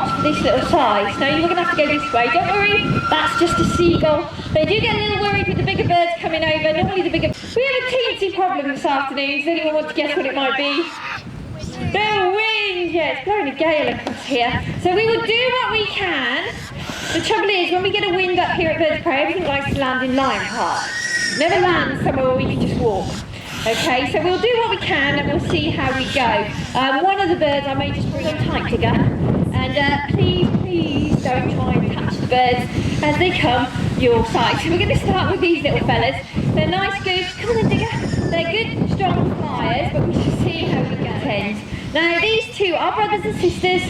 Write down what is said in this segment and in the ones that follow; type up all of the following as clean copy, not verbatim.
spots for this little size. Now you're going to have to go this way. Don't worry, that's just a seagull. They do get a little worried with the bigger birds coming over. Normally the bigger... We have a teensy problem this afternoon. Does anyone want to guess what it might be? The wind! Yeah, it's blowing a gale across here. So we will do what we can. The trouble is, when we get a wind up here at Birds of Prey, everything likes to land in Lion Park. Never land somewhere where we can just walk. Okay, so we'll do what we can and we'll see how we go. One of the birds I may just bring on tight digger. And please don't try and catch the birds as they come your side. So we're going to start with these little fellas. They're nice, good, come on then digger. They're good, strong flyers, but we shall see how we go. Now these two are brothers and sisters.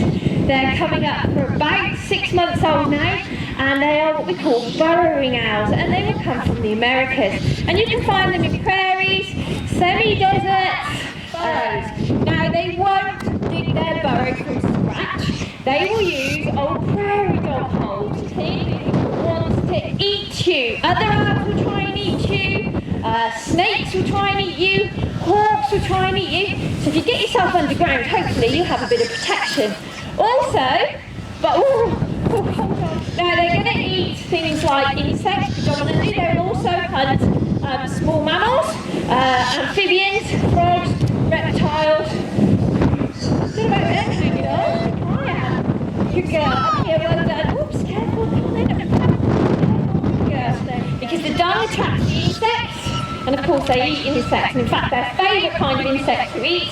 They're coming up for about 6 months old now, and they are what we call burrowing owls, and they will come from the Americas. And you can find them in prairies, semi-deserts, burrows. Now they won't dig their burrow from scratch. They will use old prairie dog holes. He wants to eat you. Other owls will try and eat you. Snakes will try and eat you. Hawks will try and eat you. So if you get yourself underground, hopefully you have a bit of protection. Also, but now they're going to eat things like insects predominantly. They will also hunt small mammals, amphibians, frogs, reptiles. What about them hanging on? I am. Good girl. Yeah, well done. Oops, careful. Good girl. Because the dung attracts the insects, and of course they eat insects. And in fact, their favourite kind of insect to eat.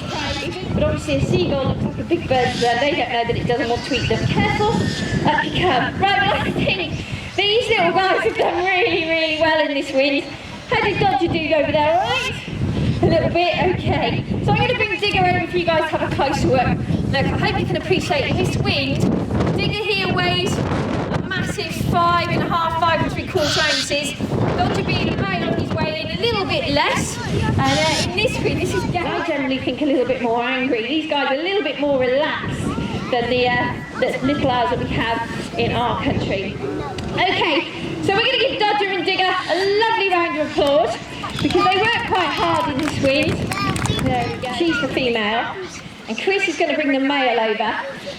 But obviously a seagull looks like a big bird, so they don't know that it doesn't want to eat them. Careful, up you come. Right, well I think these little guys have done really well in this wind. How did Dodger do over there, alright? A little bit, okay. So I'm going to bring Digger over for you guys to have a closer look. Look, I hope you can appreciate this wind. Digger here weighs a massive 5.5, 5.75 ounces. Dodger being a male, he's weighing a little bit less. And in this wind, this is, I generally think, a little bit more angry. These guys are a little bit more relaxed than the little owls that we have in our country. Okay, so we're going to give Dodger and Digger a lovely round of applause because they work quite hard in this wind. There we go. She's the female. And Chris is going to bring the male over.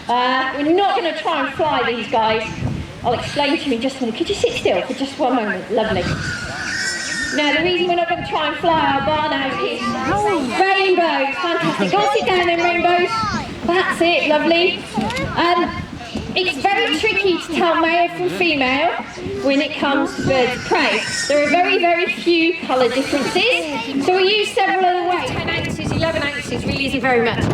We're not going to try and fly these guys. I'll explain to you in just a minute. Could you sit still for just one moment? Lovely. Now, the reason we're not going to try and fly our barn out is rainbows. Fantastic. Go and sit down then, rainbows. That's it, lovely. It's very tricky to tell male from female when it comes to birds of prey. There are very few colour differences. So we use several other ways. 10 ounces, 11 ounces really isn't very much.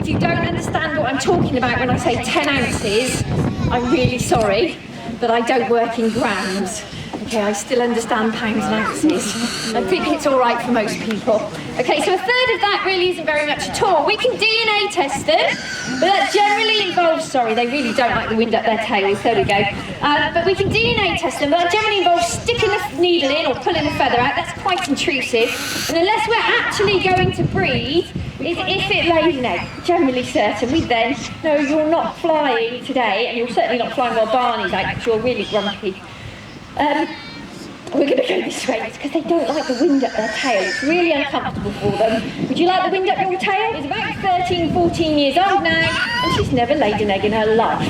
If you don't understand what I'm talking about when I say 10 ounces, I'm really sorry, but I don't work in grams. Okay, I still understand pounds and ounces. I think it's all right for most people. Okay, so a third of that really isn't very much at all. We can DNA test them, but that generally involves, sorry, they really don't like the wind up their tails, there we go. But we can DNA test them, but that generally involves sticking the needle in or pulling the feather out. That's quite intrusive. And unless we're actually going to breed, is if it lays an egg, generally certain, we then know you're not flying today, and you're certainly not flying while Barney's out, because you're really grumpy. We're going to go this way because they don't like the wind up their tail. It's really uncomfortable for them. Would you like the wind up your tail? She's about 13, 14 years old now, and she's never laid an egg in her life.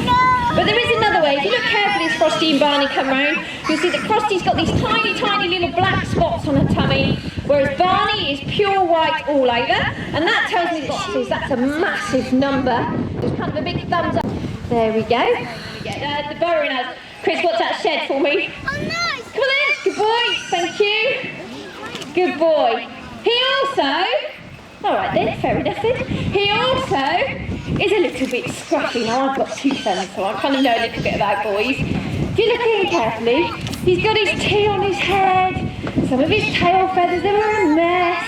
But there is another way. If you look carefully as Frosty and Barney come round, you'll see that Frosty's got these tiny little black spots on her tummy, whereas Barney is pure white all over, and that tells me that that's a massive number. Just kind of a big thumbs up. There we go. The burrowing owls. Chris, what's that shed for me? Oh, nice. Come on then. Good boy. Thank you. Good boy. He also, all right then, fair enough then. He also is a little bit scruffy. Now, I've got two sons, so I kind of know a little bit about boys. If you look at him carefully, he's got his tea on his head, some of his tail feathers, they were a mess.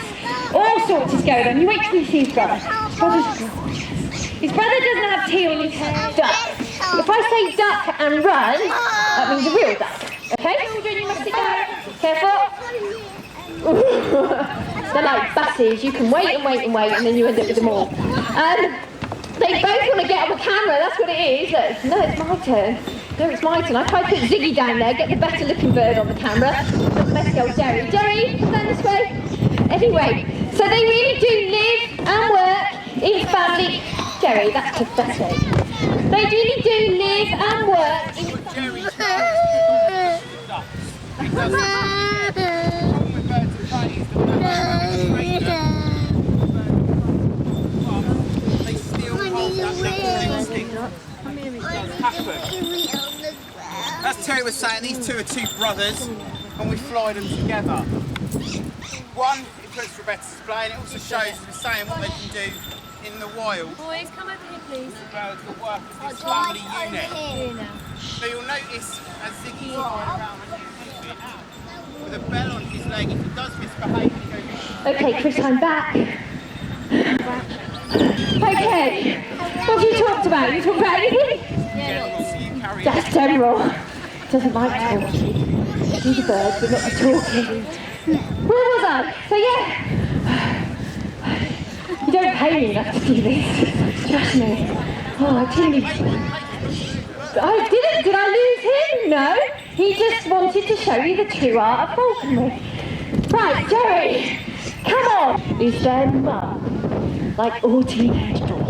All sorts is going on. You wait till you see his brother. His brother doesn't have tea on his head. Duck. If I say duck and run, that means a real duck. Okay? Children, you must sit down. Careful. They're like buses. You can wait, and then you end up with them all. They both want to get on the camera. That's what it is. Look. No, it's my turn. No, it's my turn. I tried to put Ziggy down there, get the better looking bird on the camera. Not messy old Jerry. Jerry, come down this way. Anyway, so they really do live and work in family. Jerry, that's pathetic. They really do live and work in... As Terry was saying, these two are two brothers and we fly them together. One, it puts Rebecca's display and it also shows, as we're saying, what they can do in the wild. Boys, come over here please. The birds that work as this family unit. So you'll notice as Ziggy's flying around with a bell on his leg, if he does misbehave, he goes... Okay, Chris, I'm back. Okay, what have you talked about? You talked about anything? That's general. Doesn't like talking. He's a bird, but not the talking. Where was I? So yeah. You don't pay me enough to do this. Trust me. Oh, I didn't. Did I lose him? No. He just wanted to show you the true art of falconry. Right, Jerry. Come on. Is their mum? Like all teenage boys.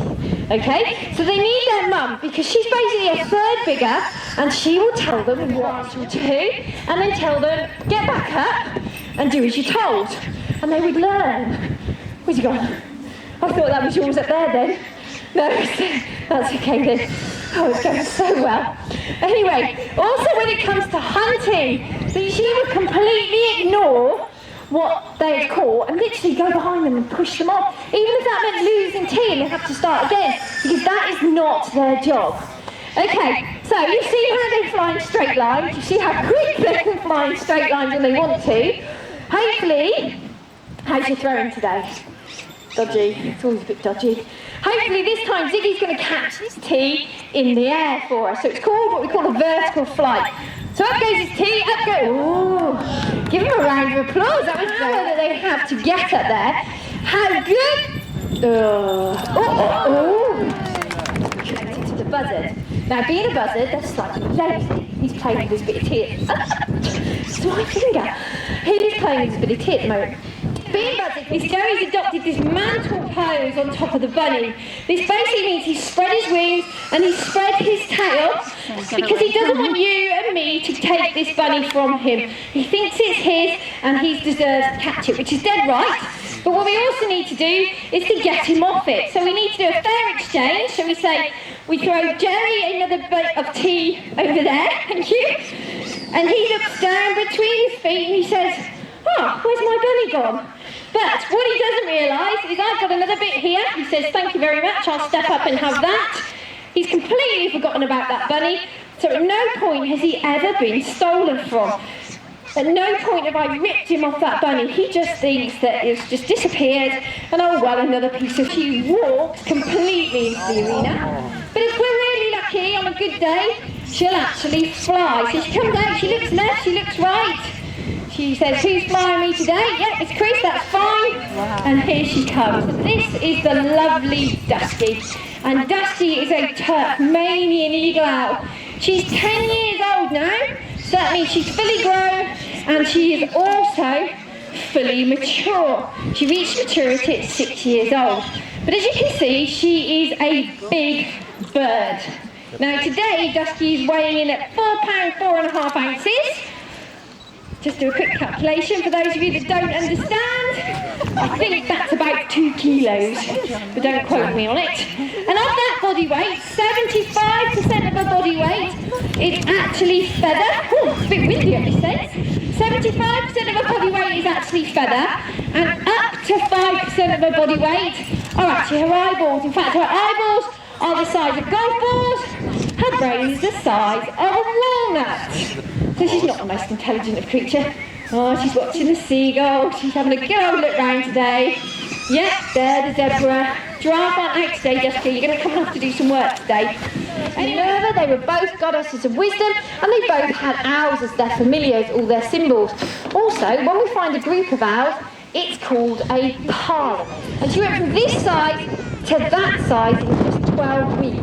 Okay? So they need their mum because she's basically a third bigger and she will tell them what to do and then tell them, get back up and do as you're told. And they would learn. Where's he gone? I thought that was yours up there then. No, that's okay then. Oh, it's going so well. Anyway, also when it comes to hunting, she would completely ignore what they had caught and literally go behind them and push them off, even if that meant losing team and have to start again, because that is not their job. Okay, so you've seen how they fly in straight lines, you see how quick they can fly in straight lines when they want to. Hopefully, how's your throwing today? Dodgy, it's always a bit dodgy. Hopefully this time Ziggy's going to catch his tee in the air for us, so it's called what we call a vertical flight. So up goes his tee, up goes... Ooh, give him a round of applause. That was the power that they have to get up there. How good... Connected to the buzzard. Now, being a buzzard, they're slightly lazy. He's playing with his bit of tea. It's my finger. He's playing with his bit of tea at the moment. Being buzzard, Jerry's adopted this mantle pose on top of the bunny. This basically means he's spread his wings and he's spread his tail because he doesn't want you and me to take this bunny from him. He thinks it's his and he deserves to catch it, which is dead right. But what we also need to do is to get him off it. So we need to do a fair exchange. So we say, we throw Jerry another bit of tea over there, thank you. And he looks down between his feet and he says, oh, where's my bunny gone? But what he doesn't realise is I've got another bit here. He says, thank you very much, I'll step up and have that. He's completely forgotten about that bunny, so at no point has he ever been stolen from. At no point have I ripped him off that bunny. He just thinks that it's just disappeared, and oh well, another piece of... She walks completely into the arena. But if we're really lucky, on a good day, she'll actually fly. So she comes out, she looks left, she looks right. She says, who's flying me today? Yep, it's Chris, that's fine. Wow. And here she comes. This is the lovely Dusty. And Dusty is a Turkmenian eagle owl. She's 10 years old now. So that means she's fully grown and she is also fully mature. She reached maturity at 6 years old. But as you can see, she is a big bird. Now today, Dusty is weighing in at £4, 4.5 ounces. Just do a quick calculation for those of you that don't understand. I think that's about 2 kilos, but don't quote me on it. And of that body weight, 75% of her body weight is actually feather. Oh, it's a bit windy up this end. 75% of her body weight is actually feather, and up to 5% of her body weight are actually her eyeballs. In fact, her eyeballs are the size of golf balls, her brain is the size of a walnut. So she's not the most intelligent of creature. Oh, she's watching the seagull. She's having a good old look round today. Yep, there the zebra. Giraffe aren't out today, Jessica. You're going to come and have to do some work today. Minerva, they were both goddesses of wisdom, and they both had owls as their familiars, all their symbols. Also, when we find a group of owls, it's called a parliament. And she went from this size to that size in just 12 weeks.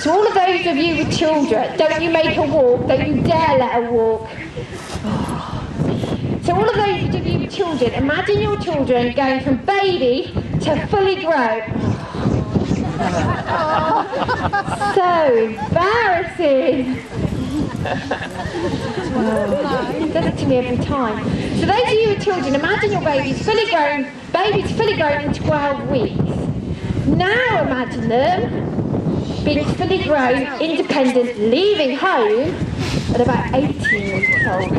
So all of those of you with children, don't you make her walk, don't you dare let her walk. So all of those of you with children, imagine your children going from baby to fully grown. So embarrassing. He does it to me every time. So those of you with children, imagine your baby's fully grown in 12 weeks. Now imagine them being fully grown, independent, leaving home at about 18 weeks old.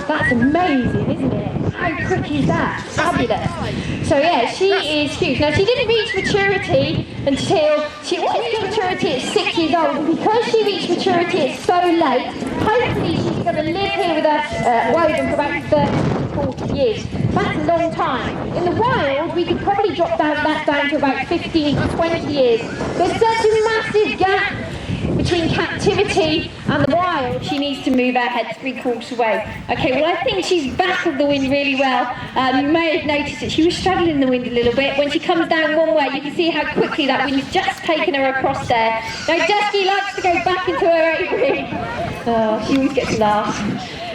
That's amazing, isn't it? How quick is that? Fabulous. So yeah, she is huge. Now she didn't reach maturity until she reached maturity at 6 years old, and because she reached maturity at so late, hopefully she's going to live here with us at Worburn for about 30 to 40 years. That's a long time. In the wild, we could probably drop that down to about 15 to 20 years. There's such a massive gap between captivity and the wild. She needs to move our head 3/4 away. Okay, well I think she's back of the wind really well. You may have noticed that she was straddling in the wind a little bit. When she comes down one way, you can see how quickly that wind's just taken her across there. Now Dusky likes to go back into her aviary. Oh, she always gets a laugh.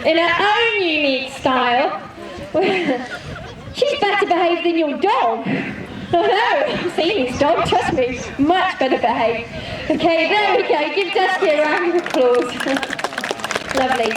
In her own unique style. She's better behaved than your dog. Oh no, I've seen this dog, trust me, much better behaved. Okay, there we go, give Dusky a round of applause. Lovely.